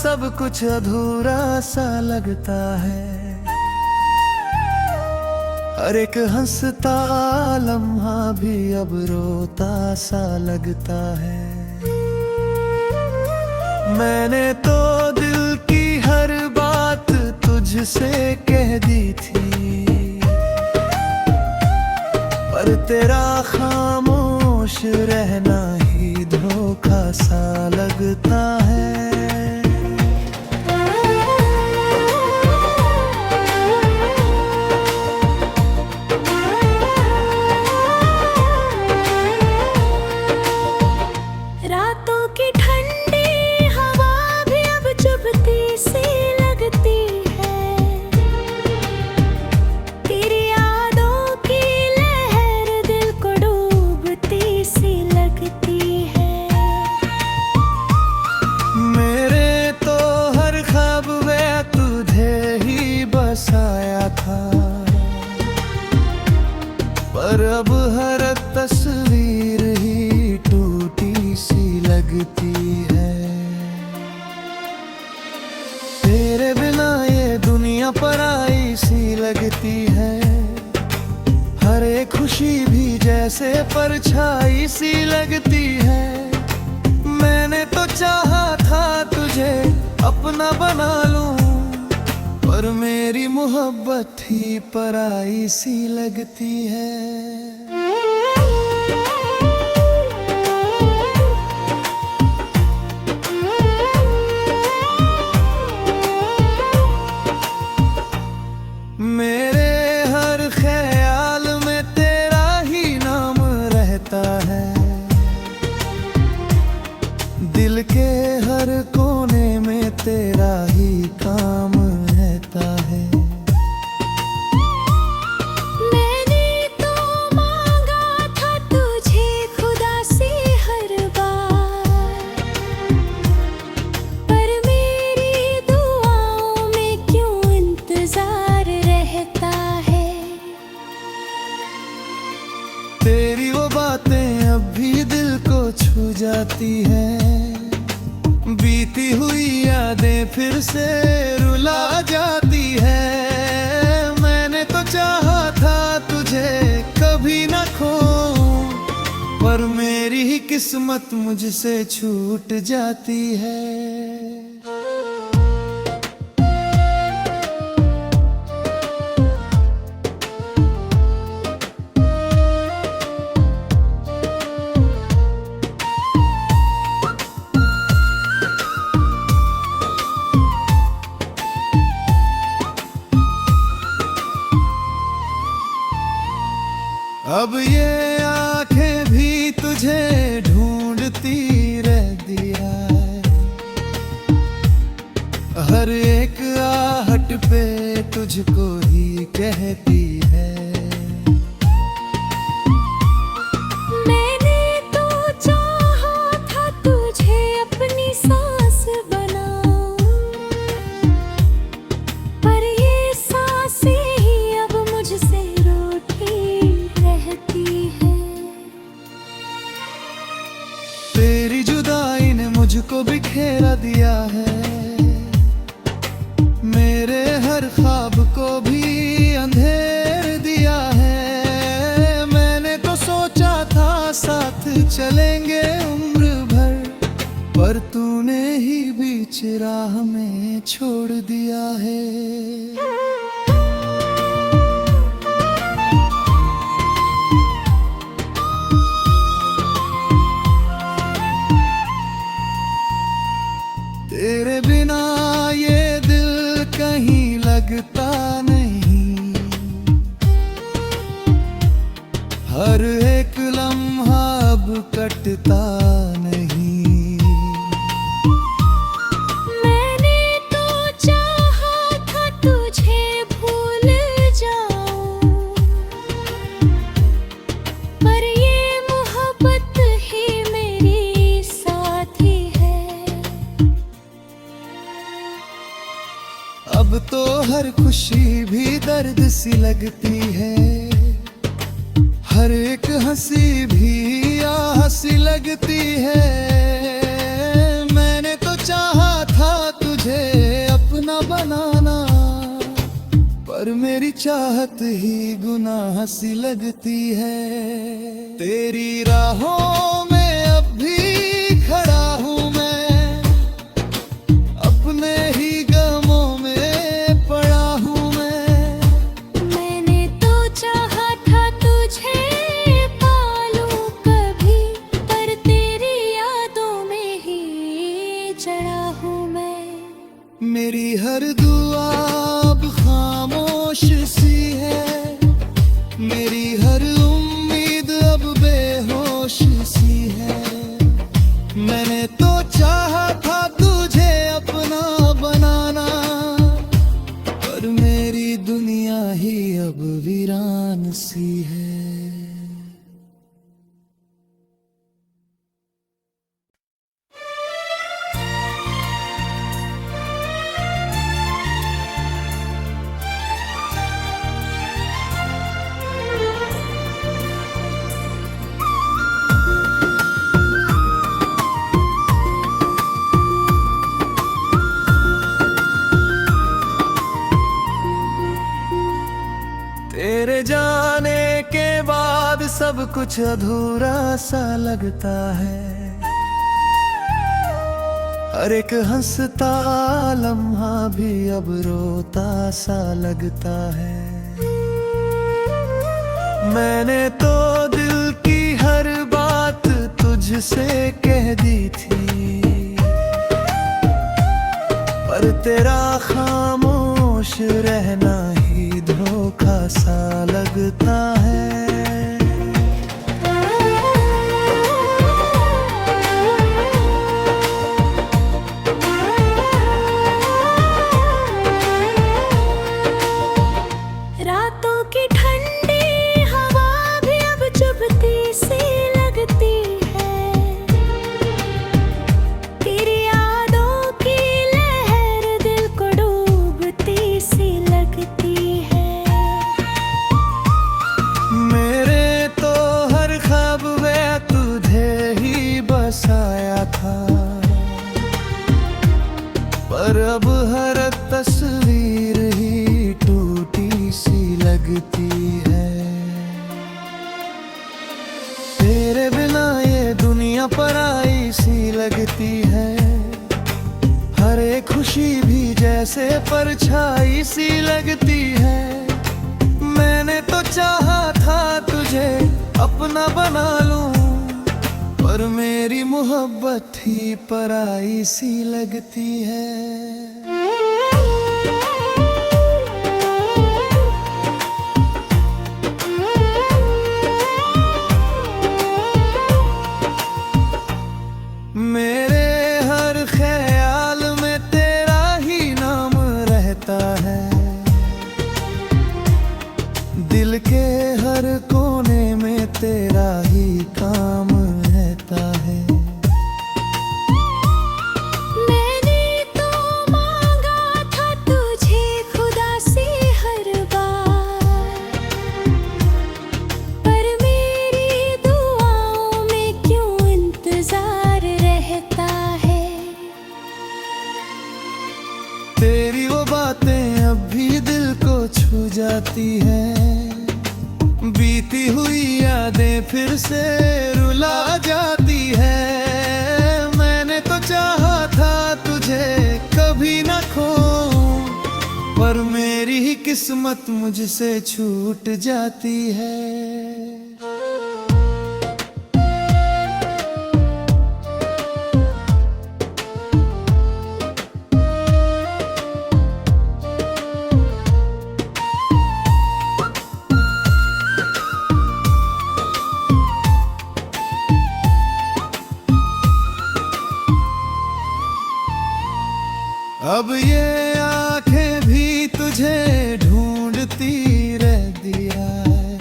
सब कुछ अधूरा सा लगता है। हर एक हंसता लम्हा भी अब रोता सा लगता है। मैंने तो दिल की हर बात तुझसे कह दी थी, पर तेरा खामोश रहना ही धोखा सा लगता है। रातों की ठंडी हवा भी अब चुभती सी लगती है। तेरी यादों की लहर दिल को डूबती सी लगती है। मेरे तो हर ख्वाब में तुझे ही बसाया था, पर अब हर तस्वीर ही टूटी सी लगती है। तेरे बिना ये दुनिया पराई सी लगती है। हर एक खुशी भी जैसे परछाई सी लगती है। मैंने तो चाहा था तुझे अपना बना लूं, पर मेरी मोहब्बत ही पराई सी लगती है। मेरे हर ख्याल में तेरा ही नाम रहता है। दिल के हर कोने में तेरा ही काम रहता है। मैंने तो मांगा था तुझे खुदा से हर बार, पर मेरी दुआओं में क्यों इंतजार रहता है। तेरी वो बातें अब भी दिल को छू जाती हैं। बीती हुई यादें फिर से रुला जाती है। मैंने तो चाहा था तुझे कभी ना खोऊं, पर मेरी ही किस्मत मुझसे छूट जाती है। अब ये आंखें भी तुझे ढूंढती रहती है। हर एक आहट पे तुझको ही कहती है। मैंने तो चाहा था तुझे अपनी सांस बनाऊं, पर ये सांसें ही अब मुझसे रूठी रहती है। तेरी जुदाई ने मुझको बिखेरा दिया है। मेरे हर ख्वाब को भी अंधेर दिया है। मैंने तो सोचा था साथ चलेंगे उम्र भर, पर तूने ही बीच राह में छोड़ दिया है। तेरे बिना ये दिल कहीं लगता नहीं। हर एक लम्हा अब कटता नहीं। मैंने तो चाहा था तुझे भूल जाऊं, पर ये मोहब्बत ही मेरी साथी है। अब तो हर खुशी भी दर्द सी लगती है। हर एक हंसी भी आह सी लगती है। मैंने तो चाहा था तुझे पर मेरी चाहत ही गुनाह सी लगती है। तेरी राहों में अब भी खड़ा हूँ मैं, अपने ही गमों में पड़ा हूँ मैं। मैंने तो चाहा था तुझे पालूं कभी, पर तेरी यादों में ही जड़ा हूँ मैं। मेरी हर दुआ अब खामोश सी है, मेरी हर उम्मीद अब बेहोश सी है। मैंने तो चाहा था तुझे अपना बनाना, पर मेरी दुनिया ही अब वीरान सी है। तेरे जाने के बाद सब कुछ अधूरा सा लगता है, हर एक हंसता लम्हा भी अब रोता सा लगता है। मैंने तो दिल की हर बात तुझसे कह दी थी, पर तेरा खामोश रहना ही धोखा सा लगता है। रातों की ठंडी हवा भी अब चुभती सी लगती है, तेरी यादों की लहर दिल को डूबती सी लगती है। मेरे तो हर ख्वाब में तुझे ही बसाया था, पर अब हर तस्वीर ही टूटी सी लगती है। तेरे बिना ये दुनिया पराई सी लगती है, हर एक खुशी भी जैसे परछाई सी लगती है। मैंने तो चाहा था तुझे अपना बना लूं, पर मेरी मोहब्बत ही पराई सी लगती है। मेरे हर ख्याल में तेरा ही नाम रहता है, दिल के हर कोने में तेरा ही काम रहता है। मैंने तो मांगा था तुझे खुदा से हर बार, पर मेरी दुआओं में क्यों इंतजार रहता है। तेरी वो बातें अब भी दिल को छू जाती हैं, बीती हुई यादें फिर से रुला जाती है। मैंने तो चाहा था तुझे कभी ना खोऊं, पर मेरी ही किस्मत मुझसे छूट जाती है। अब ये आंखें भी तुझे ढूंढती रह दिया है,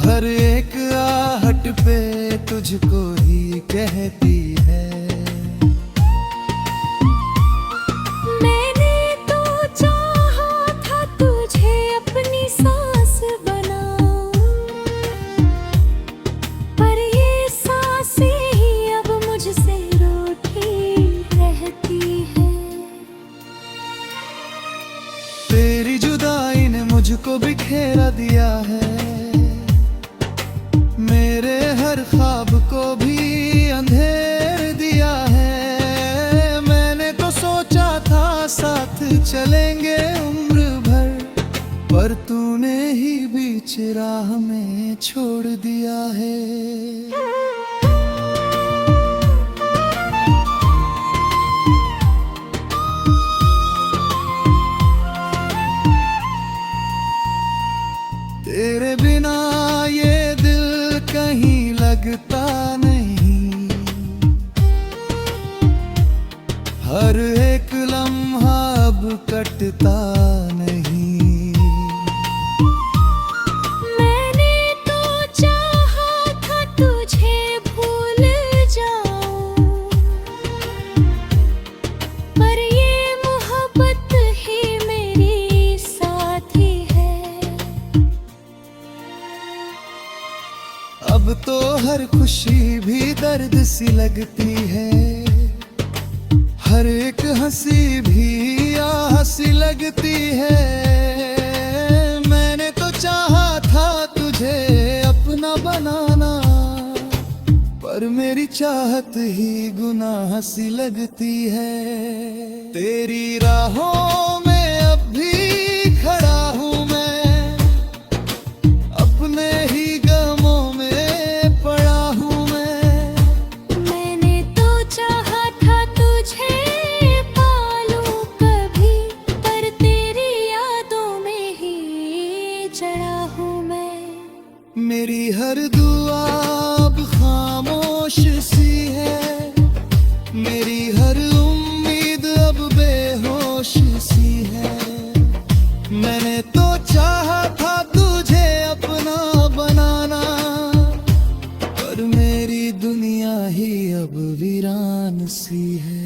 हर एक आहट पे तुझको ही कहती है। मैंने तो चाहा था तुझे अपनी सांस बनाऊं, पर ये सांसें ही अब मुझसे रूठी रहती है। मुझको बिखेरा दिया है। मेरे हर ख्वाब को भी अंधेर दिया है। मैंने तो सोचा था साथ चलेंगे उम्र भर, पर तूने ही बीच राह में छोड़ दिया है। तेरे बिना ये दिल कहीं लगता नहीं, हर एक लम्हा अब कटता नहीं। मैंने तो चाहा था तुझे भूल जाऊं, पर ये मोहब्बत ही मेरी साथी है। अब तो हर खुशी भी दर्द सी लगती है, हर एक हंसी भी आह सी लगती है। मैंने तो चाहा था तुझे अपना बनाना, पर मेरी चाहत ही गुनाह सी लगती है। तेरी राहों में अब भी खड़ा हूँ मैं, अपने ही गमों में पड़ा हूँ मैं। मैंने तो चाहा था तुझे पालूं कभी, पर तेरी यादों में ही चढ़ा हूँ मैं। मेरी हर दुआ अब खामोश सी है, मेरी हर उम्मीद अब बेहोश सी है। मैंने तो चाहा था तुझे अपना बनाना, पर मेरी दुनिया ही अब वीरान सी है।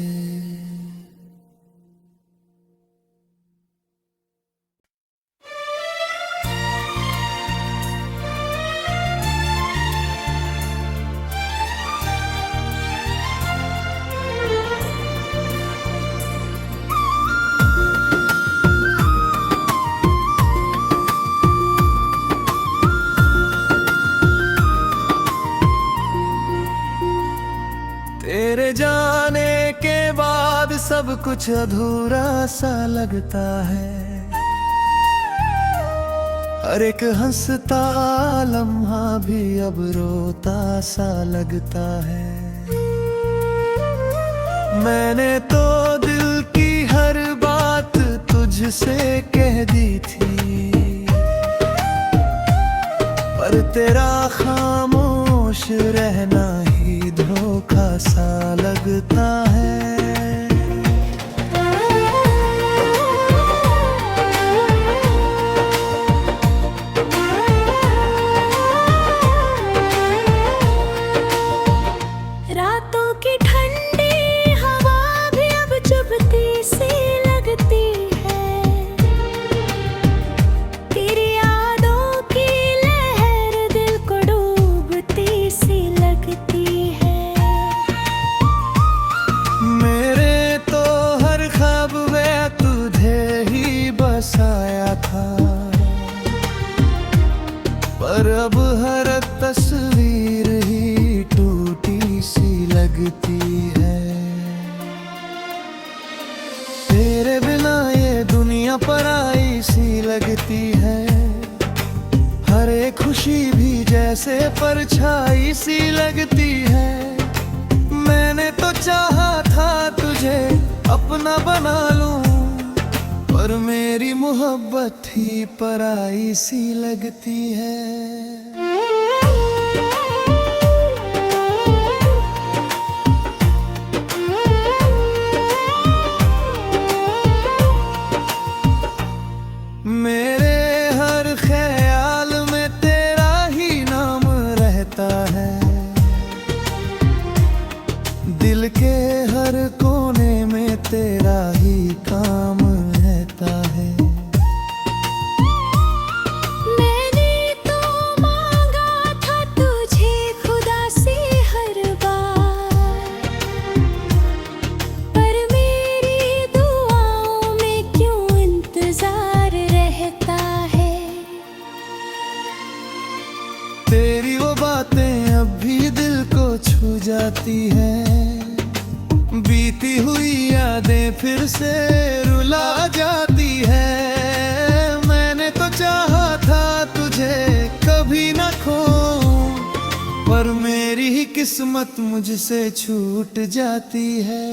तेरे जाने के बाद सब कुछ अधूरा सा लगता है, हर एक हंसता लम्हा भी अब रोता सा लगता है। मैंने तो दिल की हर बात तुझसे कह दी थी, पर तेरा खामोश रहना ही धोखा सा लगता है। रातों की ठंडी हवा भी अब चुभती सी लगती है, तेरी यादों की लहर दिल को डूबती सी लगती है। मेरे तो हर ख्वाब में तुझे ही बसाया था, पर अब हर तस्वीर ही टूटी सी लगती है। तेरे बिना ये दुनिया पराई सी लगती है, हर एक खुशी भी जैसे परछाई सी लगती है। मैंने तो चाहा था तुझे अपना बना लूं, पर मेरी मोहब्बत ही पराई सी लगती है। मेरे हर ख्याल में तेरा ही नाम रहता है, दिल के हर कोने में तेरा ही काम रहता है। मैंने तो मांगा था तुझे खुदा से हर बार, पर मेरी दुआओं में क्यों इंतजार रहता जाती है। बीती हुई यादें फिर से रुला जाती है। मैंने तो चाहा था तुझे कभी न खोऊं, पर मेरी ही किस्मत मुझसे छूट जाती है।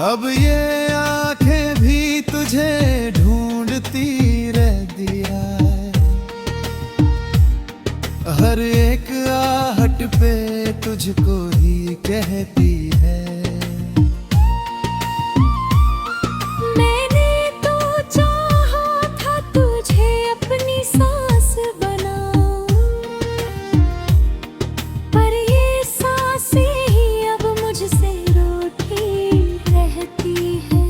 अब ये आंखें भी तुझे ढूंढती रहती है। हर एक आहट पे तुझको ही कहती है। मैंने तो चाहा था तुझे अपनी सांस बनाऊं, पर ये सांसें ही अब मुझसे रूठी रहती है।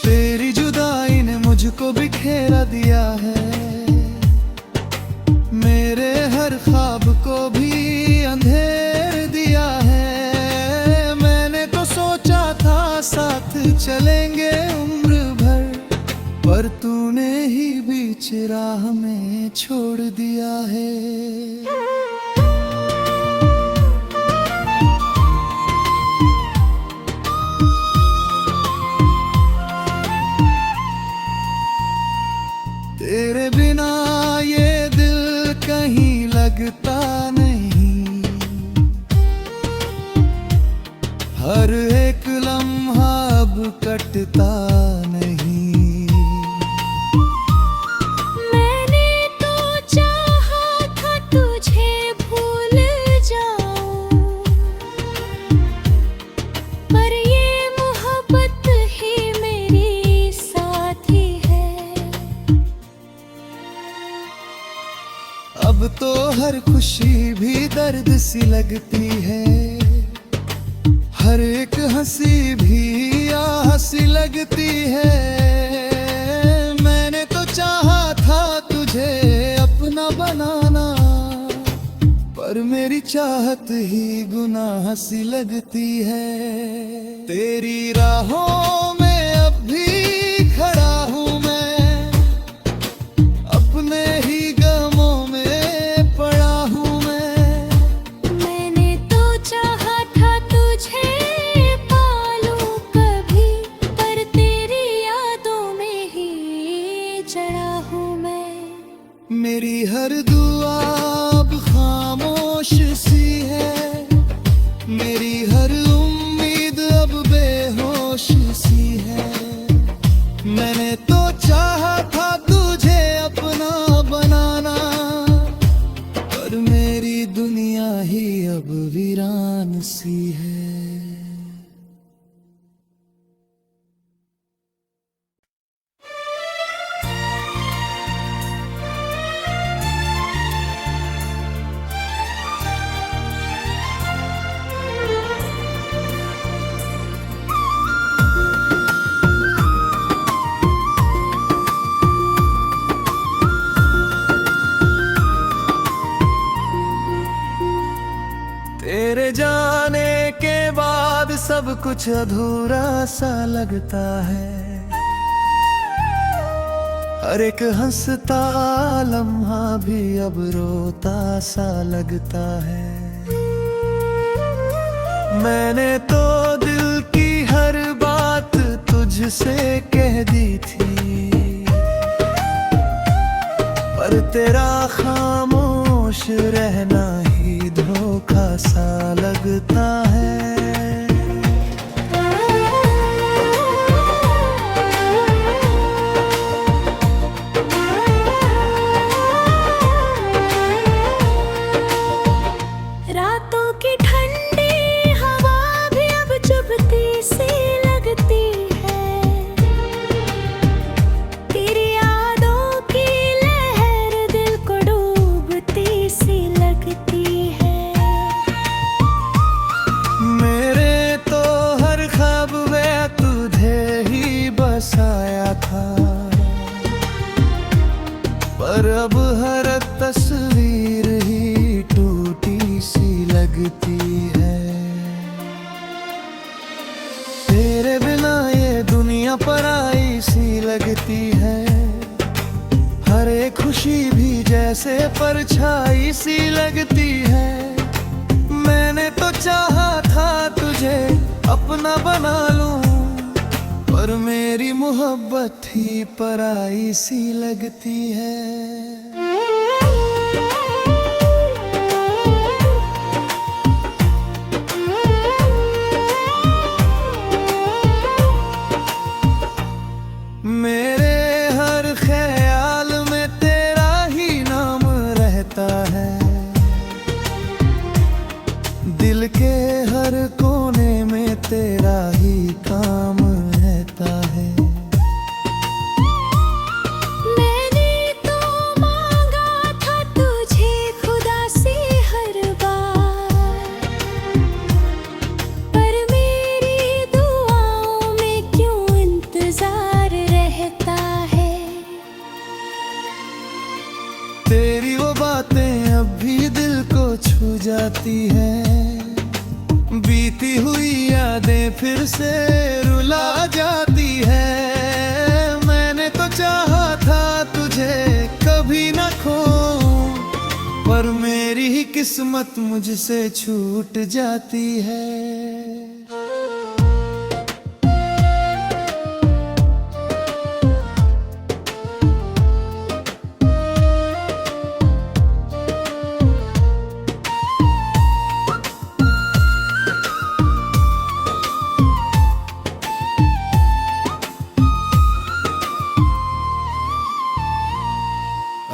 तेरी जुदाई ने मुझको बिखेरा दिया है। मेरे हर ख्वाब को भी अंधेर दिया है। मैंने तो सोचा था साथ चलेंगे उम्र भर, पर तूने ही बीच राह में छोड़ दिया है। तेरे बिना ये दिल कहीं लगता नहीं। हर एक लम्हा अब कटता नहीं। मैंने तो चाहा था तुझे भूल जाऊं, पर ये मोहब्बत ही मेरी साथी है। अब तो हर खुशी भी दर्द सी लगती है। हर एक हंसी भी आह सी लगती है। मैंने तो चाहा था तुझे अपना बनाना, पर मेरी चाहत ही गुनाह सी लगती है। तेरी राहों में अब भी खड़ा हूँ मैं, अपने ही गमों में पड़ा हूँ मैं। मैंने तो चाहा था तुझे पालूं कभी, पर तेरी यादों में ही जड़ा हूँ मैं। मेरी हर दुआ अब खामोश सी है। मेरी हर उम्मीद अब बेहोश सी है। मैंने तो चाहा था तुझे अपना बनाना, पर मेरी दुनिया ही अब वीरान सी है। तेरे जाने के बाद सब कुछ अधूरा सा लगता है। हर एक हंसता लम्हा भी अब रोता सा लगता है। मैंने तो दिल की हर बात तुझसे कह दी थी, पर तेरा खामोश रहना ही धोखा सा लगता है। रातों की ठंडी हवा भी अब चुभती सी लगती है। तेरी यादों की लहर दिल को डूबती सी लगती है। जैसे परछाई सी लगती है। मैंने तो चाहा था तुझे अपना बना लूं, पर मेरी मोहब्बत ही पराई सी लगती है। मेरे हर ख्याल में तेरा ही नाम रहता है, दिल के हर कोने में तेरा ही काम रहता है। मैंने तो मांगा था तुझे खुदा से हर बार, पर मेरी दुआओं में क्यों इंतजार रहता है। तेरी वो बातें अब भी दिल को छू जाती हैं, बीती हुई यादें फिर से रुला जाती है। मैंने तो चाहा था तुझे कभी न खो, पर मेरी ही किस्मत मुझसे छूट जाती है।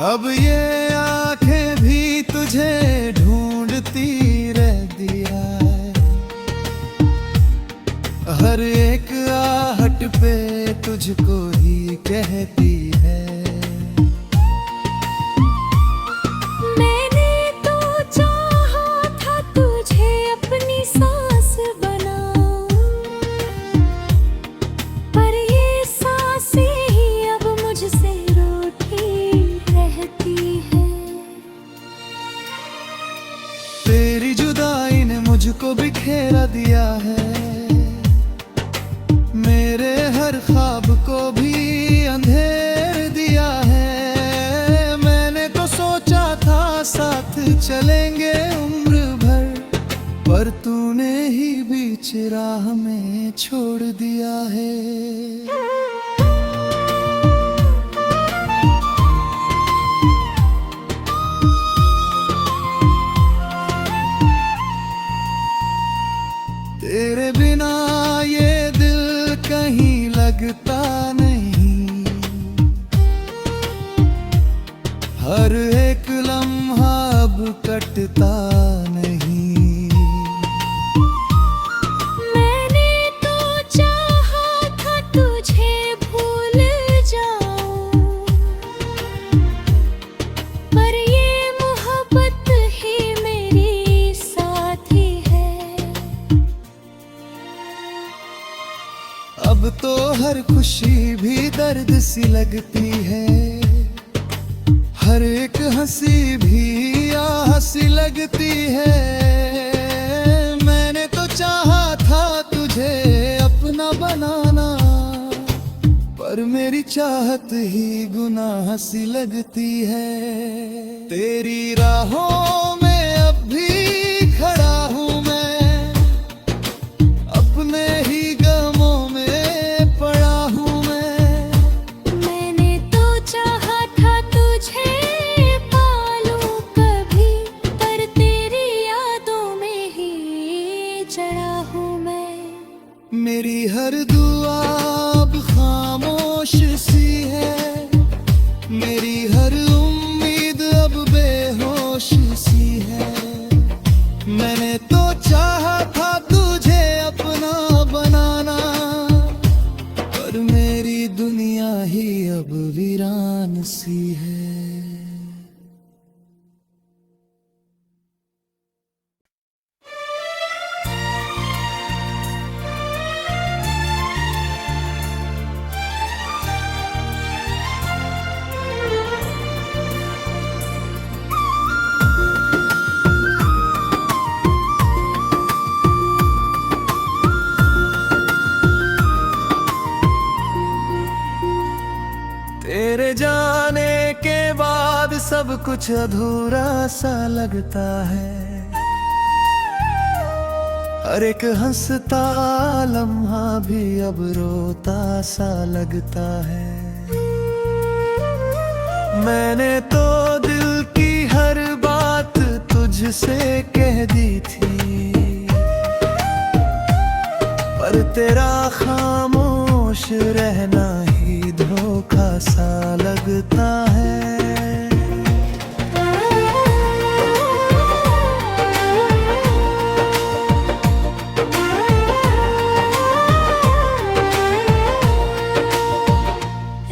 अब ये आंखें भी तुझे ढूंढती रहती है, हर एक आहट पे तुझको ही कहती है। मैंने तो चाहा था तुझे अपनी सांस बनाऊं, पर ये सांसें ही अब मुझसे रूठी रहती है। तेरी जुदाई ने मुझको बिखेरा दिया है, मेरे हर ख्वाब को भी अंधेर दिया है। मैंने तो सोचा था साथ चलेंगे उम्र भर, पर तूने ही बीच राह में छोड़ दिया है। तेरे बिना ये दिल कहीं लगता नहीं, हर एक लम्हा अब कटता नहीं। मैंने तो चाहा था तुझे भूल जाऊं, पर ये मोहब्बत ही मेरी साथी है। अब तो हर खुशी भी दर्द सी लगती है, हर एक हंसी भी आह सी लगती है। मैंने तो चाहा था तुझे अपना बनाना, पर मेरी चाहत ही गुनाह सी लगती है। तेरी राहों में अब भी खड़ा हूँ मैं, अपने ही गमों में पड़ा हूँ मैं। मैंने तो चाहा था तुझे पालूं कभी, पर तेरी यादों में ही चढ़ा हूँ मैं। मेरी हर दुआ अब खामोश सी है, मेरी हर उम्मीद अब बेहोश सी है। मैंने तो चाहा था तुझे अपना बनाना, पर मेरी दुनिया ही अब वीरान सी है। सब कुछ अधूरा सा लगता है। हर एक हंसता लम्हा भी अब रोता सा लगता है। मैंने तो दिल की हर बात तुझसे कह दी थी, पर तेरा खामोश रहना ही धोखा सा लगता है।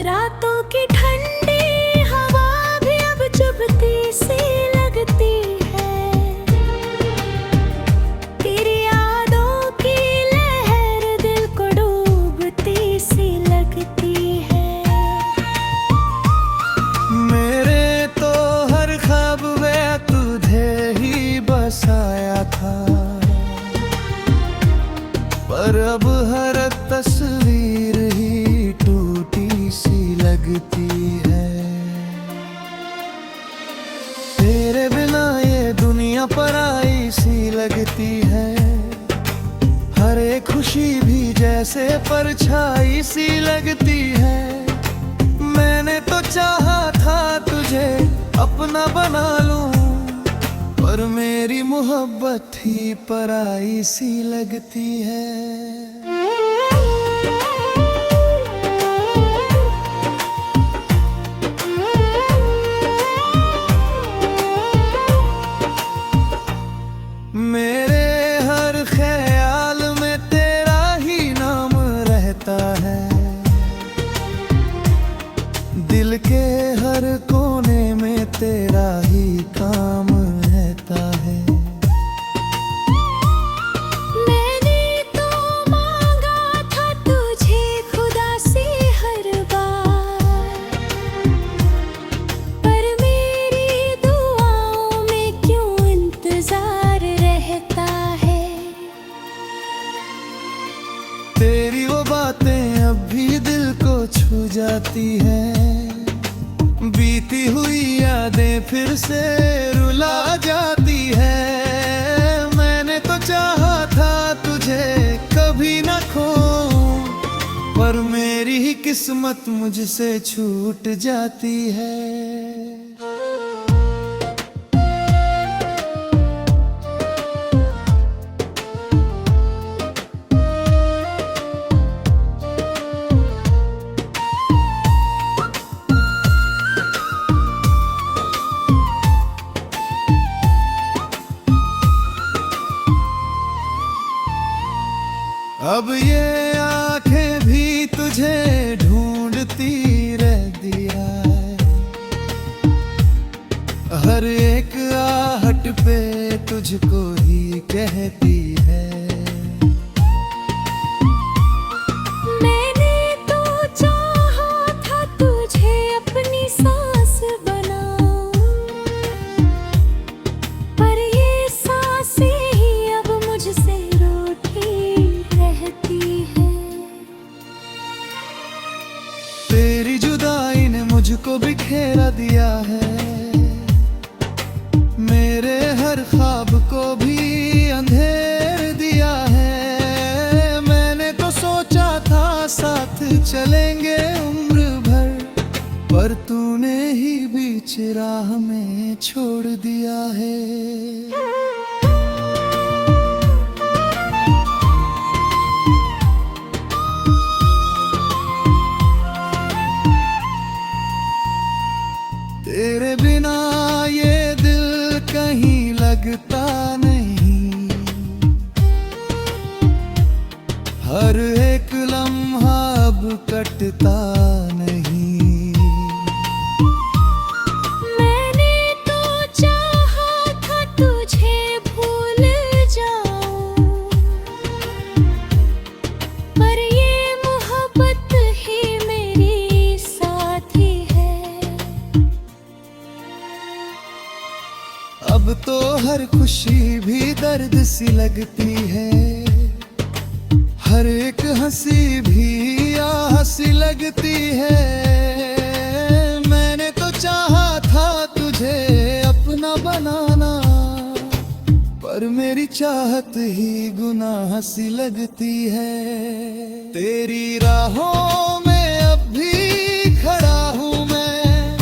रातों की ठंडी हवा भी अब चुभती सी लगती है। तेरी यादों की लहर दिल को डूबती सी लगती है। मेरे तो हर ख्वाब में तुझे ही बसाया था, पर अब हर तस्वीर ही टूटी सी लगती है। तेरे बिना ये दुनिया पराई सी लगती है। हर एक खुशी भी जैसे परछाई सी लगती है। मैंने तो चाहा था तुझे अपना बना लूं, पर मेरी मोहब्बत ही पराई सी लगती है। मेरे हर ख्याल में तेरा ही नाम रहता है। दिल के हर कोने में तेरा ही काम रहता है। मैंने तो मांगा था तुझे खुदा से हर बार, पर मेरी दुआओं में क्यों इंतजार रहता है। तेरी वो बातें अब भी दिल को छू जाती हैं। बीती हुई यादें फिर से रुला जाती है। मैंने तो चाहा था तुझे कभी न खोऊं, पर मेरी ही किस्मत मुझसे छूट जाती है। अब ये आंखें भी तुझे ढूंढती रहती है। हर एक आहट पे तुझको ही कहती है। मैंने तो चाहा था तुझे अपनी सांस बनाऊं, पर ये सांसें ही अब मुझसे रूठी रहती है। तेरी जुदाई ने मुझको बिखेरा दिया है। मेरे हर ख्वाब को भी अंधेर दिया है। मैंने तो सोचा था साथ चलेंगे उम्र भर, पर तूने ही बीच राह में छोड़ दिया है। तेरे बिना ये दिल कहीं लगता नहीं। हर एक लम्हा अब कटता नहीं। मैंने तो चाहा था तुझे भूल जाऊं, पर ये मोहब्बत ही मेरी साथी है। अब तो हर खुशी भी दर्द सी लगती है। हर एक हंसी भी आह सी लगती है। मैंने तो चाहा था तुझे पर मेरी चाहत ही गुनाह सी लगती है। तेरी राहों में अब भी खड़ा हूँ मैं,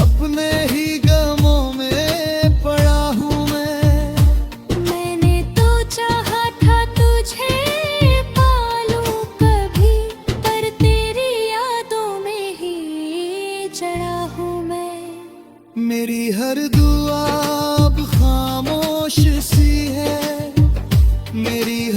अपने ही गमों में पड़ा हूँ मैं। मैंने तो चाहा था तुझे पालूं कभी, पर तेरी यादों में ही चढ़ा हूँ मैं। मेरी हर दुआ अब खामोश सी है, मेरी